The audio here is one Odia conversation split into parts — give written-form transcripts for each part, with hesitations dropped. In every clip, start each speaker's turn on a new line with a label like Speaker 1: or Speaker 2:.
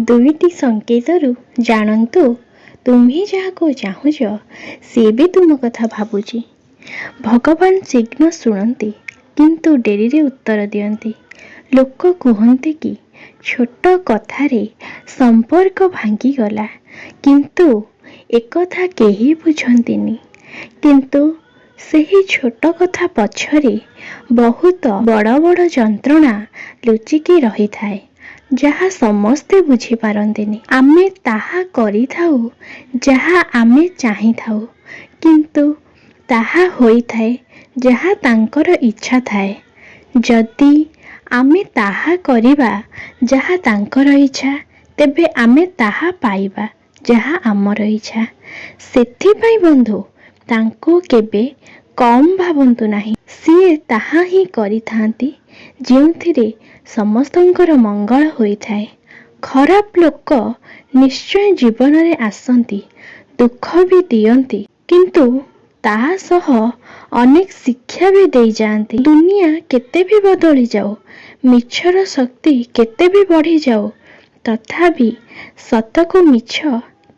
Speaker 1: ଦୁଇଟି ସଂକେତରୁ ଜାଣନ୍ତୁ ତୁମ୍ଭେ ଯାହାକୁ ଚାହୁଁଛ ସେ ବି ତୁମ କଥା ଭାବୁଛି। ଭଗବାନ ଶୀଘ୍ର ଶୁଣନ୍ତି କିନ୍ତୁ ଡେରିରେ ଉତ୍ତର ଦିଅନ୍ତି। ଲୋକ କୁହନ୍ତି କି ଛୋଟ କଥାରେ ସମ୍ପର୍କ ଭାଙ୍ଗିଗଲା, କିନ୍ତୁ ଏକଥା କେହି ବୁଝନ୍ତିନି। କିନ୍ତୁ ସେହି ଛୋଟ କଥା ପଛରେ ବହୁତ ବଡ଼ ବଡ଼ ଯନ୍ତ୍ରଣା ଲୁଚିକି ରହିଥାଏ, ଯାହା ସମସ୍ତେ ବୁଝିପାରନ୍ତିନି। ଆମେ ତାହା କରିଥାଉ ଯାହା ଆମେ ଚାହିଁଥାଉ, କିନ୍ତୁ ତାହା ହୋଇଥାଏ ଯାହା ତାଙ୍କର ଇଚ୍ଛା ଥାଏ। ଯଦି ଆମେ ତାହା କରିବା ଯାହା ତାଙ୍କର ଇଚ୍ଛା, ତେବେ ଆମେ ତାହା ପାଇବା ଯାହା ଆମର ଇଚ୍ଛା। ସେଥିପାଇଁ ବନ୍ଧୁ, ତାଙ୍କୁ କେବେ କମ୍ ଭାବନ୍ତୁ ନାହିଁ। ସିଏ ତାହା ହିଁ କରିଥାନ୍ତି ଯେଉଁଥିରେ ସମସ୍ତଙ୍କର ମଙ୍ଗଳ ହୋଇଥାଏ। ଖରାପ ଲୋକ ନିଶ୍ଚୟ ଜୀବନରେ ଆସନ୍ତି, ଦୁଃଖ ବି ଦିଅନ୍ତି, କିନ୍ତୁ ତାହା ସହ ଅନେକ ଶିକ୍ଷା ବି ଦେଇଯାଆନ୍ତି। ଦୁନିଆ କେତେ ବି ବଦଳି ଯାଉ, ମିଛର ଶକ୍ତି କେତେ ବି ବଢ଼ିଯାଉ, ତଥାପି ସତକୁ ମିଛ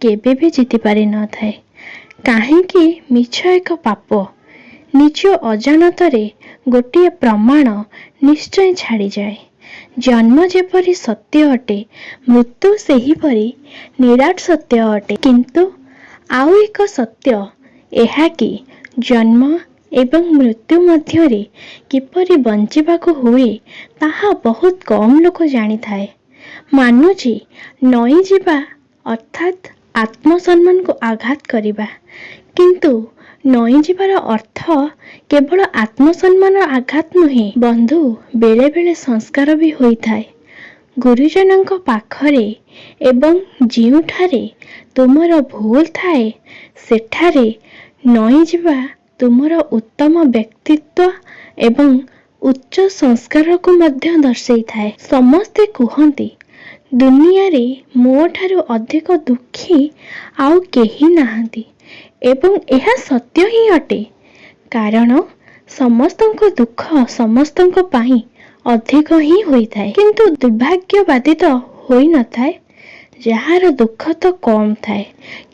Speaker 1: କେବେ ବି ଜିତି ପାରିନଥାଏ। କାହିଁକି ମିଛ ଏକ ପାପ। ନିଜ ଅଜାଣତରେ ଗୋଟିଏ ପ୍ରମାଣ ନିଶ୍ଚୟ ଛାଡ଼ିଯାଏ। ଜନ୍ମ ଯେପରି ସତ୍ୟ ଅଟେ, ମୃତ୍ୟୁ ସେହିପରି ନିରାଟ ସତ୍ୟ ଅଟେ। କିନ୍ତୁ ଆଉ ଏକ ସତ୍ୟ ଏହା କି ଜନ୍ମ ଏବଂ ମୃତ୍ୟୁ ମଧ୍ୟରେ କିପରି ବଞ୍ଚିବାକୁ ହୁଏ ତାହା ବହୁତ କମ୍ ଲୋକ ଜାଣିଥାଏ। ମାନୁଛି ନଇଁଯିବା ଅର୍ଥାତ୍ ଆତ୍ମସମ୍ମାନକୁ ଆଘାତ କରିବା, କିନ୍ତୁ ନଇଁଯିବାର ଅର୍ଥ କେବଳ ଆତ୍ମସମ୍ମାନର ଆଘାତ ନୁହେଁ ବନ୍ଧୁ, ବେଳେ ବେଳେ ସଂସ୍କାର ବି ହୋଇଥାଏ। ଗୁରୁଜନଙ୍କ ପାଖରେ ଏବଂ ଯେଉଁଠାରେ ତୁମର ଭୁଲ ଥାଏ, ସେଠାରେ ନଇଁଯିବା ତୁମର ଉତ୍ତମ ବ୍ୟକ୍ତିତ୍ୱ ଏବଂ ଉଚ୍ଚ ସଂସ୍କାରକୁ ମଧ୍ୟ ଦର୍ଶାଇଥାଏ। ସମସ୍ତେ କୁହନ୍ତି ଦୁନିଆରେ ମୋ ଠାରୁ ଅଧିକ ଦୁଃଖୀ ଆଉ କେହି ନାହାନ୍ତି, ଏବଂ ଏହା ସତ୍ୟ ହିଁ ଅଟେ। କାରଣ ସମସ୍ତଙ୍କ ଦୁଃଖ ସମସ୍ତଙ୍କ ପାଇଁ ଅଧିକ ହିଁ ହୋଇଥାଏ, କିନ୍ତୁ ଦୁର୍ଭାଗ୍ୟବାଦୀ ତ ହୋଇନଥାଏ ଯାହାର ଦୁଃଖ ତ କମ୍ ଥାଏ,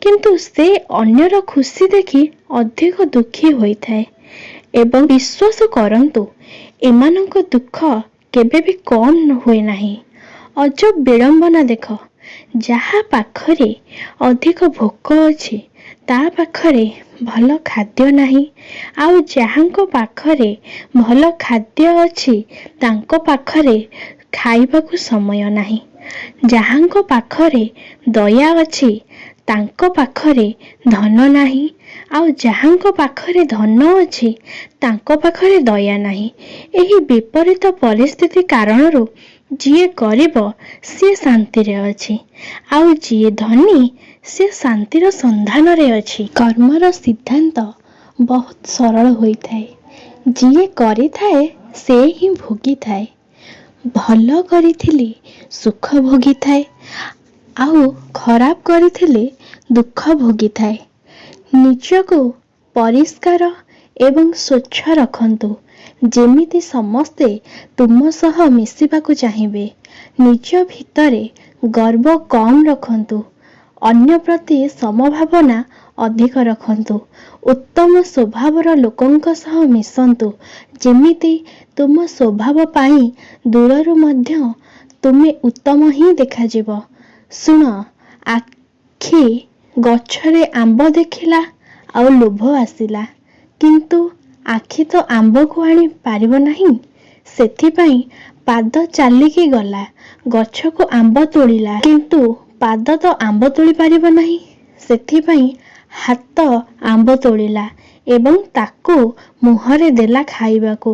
Speaker 1: କିନ୍ତୁ ସେ ଅନ୍ୟର ଖୁସି ଦେଖି ଅଧିକ ଦୁଃଖୀ ହୋଇଥାଏ। ଏବଂ ବିଶ୍ୱାସ କରନ୍ତୁ, ଏମାନଙ୍କ ଦୁଃଖ କେବେ ବି କମ୍ ହୁଏ ନାହିଁ। ଅଜବ ବିଡ଼ମ୍ବନା ଦେଖ, ଯାହା ପାଖରେ ଅଧିକ ଭୋକ ଅଛି ତା ପାଖରେ ଭଲ ଖାଦ୍ୟ ନାହିଁ, ଆଉ ଯାହାଙ୍କ ପାଖରେ ଭଲ ଖାଦ୍ୟ ଅଛି ତାଙ୍କ ପାଖରେ ଖାଇବାକୁ ସମୟ ନାହିଁ। ଯାହାଙ୍କ ପାଖରେ ଦୟା ଅଛି ତାଙ୍କ ପାଖରେ ଧନ ନାହିଁ, ଆଉ ଯାହାଙ୍କ ପାଖରେ ଧନ ଅଛି ତାଙ୍କ ପାଖରେ ଦୟା ନାହିଁ। ଏହି ବିପରୀତ ପରିସ୍ଥିତି କାରଣରୁ ଯିଏ ଗରିବ ସିଏ ଶାନ୍ତିରେ ଅଛି, ଆଉ ଯିଏ ଧନୀ ସିଏ ଶାନ୍ତିର ସନ୍ଧାନରେ ଅଛି। କର୍ମର ସିଦ୍ଧାନ୍ତ ବହୁତ ସରଳ ହୋଇଥାଏ। ଯିଏ କରିଥାଏ ସେ ହିଁ ଭୋଗିଥାଏ। ଭଲ କରିଥିଲେ ସୁଖ ଭୋଗିଥାଏ, ଆଉ ଖରାପ କରିଥିଲେ ଦୁଃଖ ଭୋଗିଥାଏ। ନିଜକୁ ପରିଷ୍କାର ଏବଂ ସ୍ୱଚ୍ଛ ରଖନ୍ତୁ, ଯେମିତି ସମସ୍ତେ ତୁମ ସହ ମିଶିବାକୁ ଚାହିଁବେ। ନିଜ ଭିତରେ ଗର୍ବ କମ୍ ରଖନ୍ତୁ, ଅନ୍ୟ ପ୍ରତି ସମଭାବନା ଅଧିକ ରଖନ୍ତୁ। ଉତ୍ତମ ସ୍ୱଭାବର ଲୋକଙ୍କ ସହ ମିଶନ୍ତୁ, ଯେମିତି ତୁମ ସ୍ୱଭାବ ପାଇଁ ଦୂରରୁ ମଧ୍ୟ ତୁମେ ଉତ୍ତମ ହିଁ ଦେଖାଯିବ। ଶୁଣ, ଆଖି ଗଛରେ ଆମ୍ବ ଦେଖିଲା ଆଉ ଲୋଭ ଆସିଲା, କିନ୍ତୁ ଆଖି ତ ଆମ୍ବକୁ ଆଣି ପାରିବ ନାହିଁ। ସେଥିପାଇଁ ପାଦ ଚାଲିକି ଗଲା, ଗଛକୁ ଆମ୍ବ ତୋଳିଲା, କିନ୍ତୁ ପାଦ ତ ଆମ୍ବ ତୋଳି ପାରିବ ନାହିଁ। ସେଥିପାଇଁ ହାତ ଆମ୍ବ ତୋଳିଲା ଏବଂ ତାକୁ ମୁହଁରେ ଦେଲା ଖାଇବାକୁ।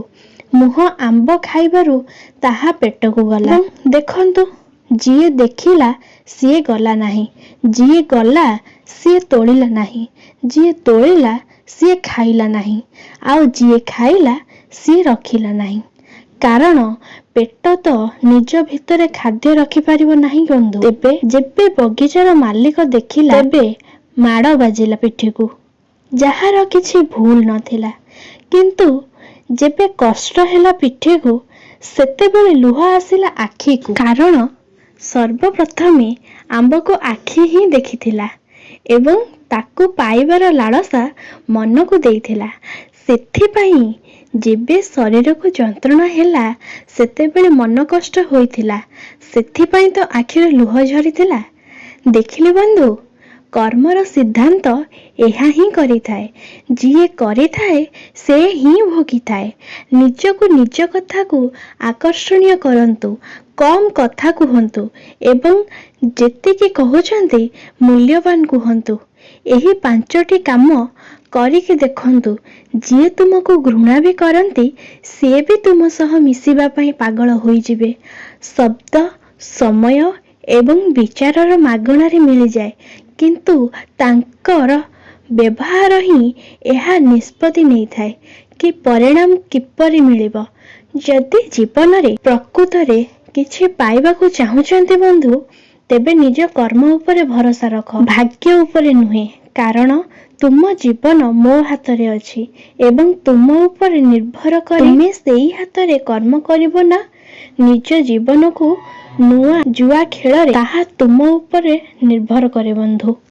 Speaker 1: ମୁହଁ ଆମ୍ବ ଖାଇବାରୁ ତାହା ପେଟକୁ ଗଲା। ଏବଂ ଦେଖନ୍ତୁ, ଯିଏ ଦେଖିଲା ସିଏ ଗଲା ନାହିଁ, ଯିଏ ଗଲା ସିଏ ତୋଳିଲା ନାହିଁ, ଯିଏ ତୋଳିଲା ସିଏ ଖାଇଲା ନାହିଁ, ଆଉ ଯିଏ ଖାଇଲା ସିଏ ରଖିଲା ନାହିଁ। କାରଣ ପେଟ ତ ନିଜ ଭିତରେ ଖାଦ୍ୟ ରଖିପାରିବ ନାହିଁ ବନ୍ଧୁ। ତେବେ ଯେବେ ବଗିଚାର ମାଲିକ ଦେଖିଲା, ତେବେ ମାଡ଼ ବାଜିଲା ପିଠିକୁ। ଯାହାର କିଛି ଭୁଲ ନଥିଲା, କିନ୍ତୁ ଯେବେ କଷ୍ଟ ହେଲା ପିଠିକୁ, ସେତେବେଳେ ଲୁହ ଆସିଲା ଆଖିକୁ। କାରଣ ସର୍ବପ୍ରଥମେ ଆମ୍ବକୁ ଆଖି ହିଁ ଦେଖିଥିଲା ଏବଂ ତାକୁ ପାଇବାର ଲାଳସା ମନକୁ ଦେଇଥିଲା। ସେଥିପାଇଁ ଯେବେ ଶରୀରକୁ ଯନ୍ତ୍ରଣା ହେଲା ସେତେବେଳେ ମନ କଷ୍ଟ ହୋଇଥିଲା। ସେଥିପାଇଁ ତ ଆଖିରୁ ଲୁହ ଝରିଥିଲା। ଦେଖିଲେ ବନ୍ଧୁ, କର୍ମର ସିଦ୍ଧାନ୍ତ ଏହା ହିଁ କରିଥାଏ। ଯିଏ କରିଥାଏ ସେ ହିଁ ଭୋଗିଥାଏ। ନିଜକୁ ନିଜ କଥାକୁ ଆକର୍ଷଣୀୟ କରନ୍ତୁ, କମ୍ କଥା କୁହନ୍ତୁ ଏବଂ ଯେତିକି କହୁଛନ୍ତି ମୂଲ୍ୟବାନ କୁହନ୍ତୁ। ଏହି 5ଟି କାମ କରିକି ଦେଖନ୍ତୁ। ଯିଏ ତୁମକୁ ଘୃଣା ବି କରନ୍ତି ସିଏ ବି ତୁମ ସହ ମିଶିବା ପାଇଁ ପାଗଳ ହୋଇଯିବେ। ଶବ୍ଦ, ସମୟ ଏବଂ ବିଚାରର ମାଗଣାରେ ମିଳିଯାଏ, କିନ୍ତୁ ତାଙ୍କର ବ୍ୟବହାର ହିଁ ଏହା ନିଷ୍ପତ୍ତି ନେଇଥାଏ କି ପରିଣାମ କିପରି ମିଳିବ। ଯଦି ଜୀବନରେ ପ୍ରକୃତରେ କିଛି ପାଇବାକୁ ଚାହୁଁଛନ୍ତି ବନ୍ଧୁ, ତେବେ ନିଜ କର୍ମ ଉପରେ ଭରସା ରଖ, ଭାଗ୍ୟ ଉପରେ ନୁହେଁ। କାରଣ ତୁମ ଜୀବନ ମୋ ହାତରେ ଅଛି ଏବଂ ତୁମ ଉପରେ ନିର୍ଭର କରି ତୁମେ ସେଇ ହାତରେ କର୍ମ କରିବ ନା ନିଜ ଜୀବନକୁ ନୂଆ ଜୁଆ ଖେଳରେ, ତାହା ତୁମ ଉପରେ ନିର୍ଭର କରେ ବନ୍ଧୁ।